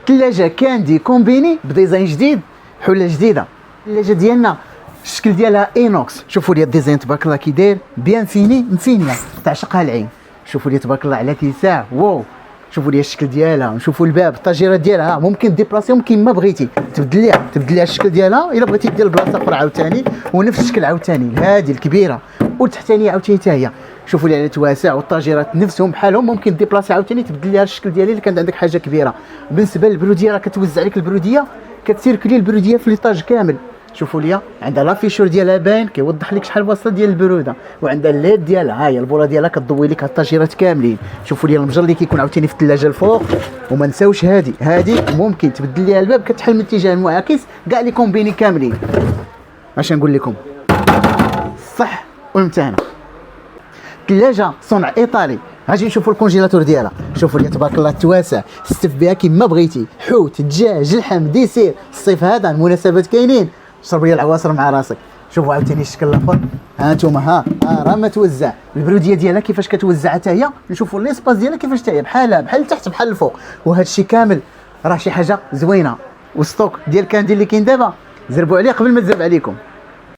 ثلاجه كاندي كومبيني بديزاين جديد، حله جديده. الثلاجه ديالنا الشكل ديالها اينوكس، شوفوا لي الديزاين تبارك الله كي داير بيان فيني مفينيه تعشقها العين. شوفوا لي تبارك الله على اتساع، واو شوفوا لي الشكل ديالها، نشوفوا الباب الطاجيره ديالها ممكن ديبلاسيهم كيما بغيتي، تبدل ليها الشكل ديالها الا بغيتي دير بلاصه اخرى عاوتاني، ونفس الشكل عاوتاني هذه الكبيره والتحتانيه عاوتاني حتى هي. شوفوا لي على تواسع والطاجيرات نفسهم بحالهم، ممكن ديبلاسي عاوتاني تبدل ليها الشكل ديالها الا كانت عندك حاجه كبيره. بالنسبه للبروديه راه كتوزع لك البروديه، كتسيركلي البروديه في ليطاج كامل. شوفوا لي عندها لافيشور ديالها باين كيوضح لك شحال واصله ديال البروده، وعندها الليد ديالها، ها هي البوله ديالها كتضوي لك الطاجيرات كاملين. شوفوا لي المجر اللي كيكون عاوتاني في الثلاجه الفوق. وما نساوش هذه ممكن تبدل ليها الباب كتحل من الاتجاه المعاكس، كاع لي كومبيني كاملين. اش نقول لكم صح والمتانه. ثلاجه صنع ايطالي. غادي نشوفوا الكونجيلاتور ديالها، شوفوا لي تبارك الله التواسع، استف بها كيما بغيتي، حوت دجاج اللحم ديسير. الصيف هذا المناسبات كاينين، شرب لي العواصر مع راسك. شوفوا عاوتاني الشكل الاخر، ها انتم راه ما توزع البروديه ديالها كيفاش كتوزع حتى هي. نشوفوا ليسباس ديالها كيفاش حتى هي بحال التحت بحال الفوق، وهذا الشيء كامل راه شي حاجه زوينه. والستوك ديال كاندي اللي كاين دابا زربوا عليه قبل ما تزرب عليكم.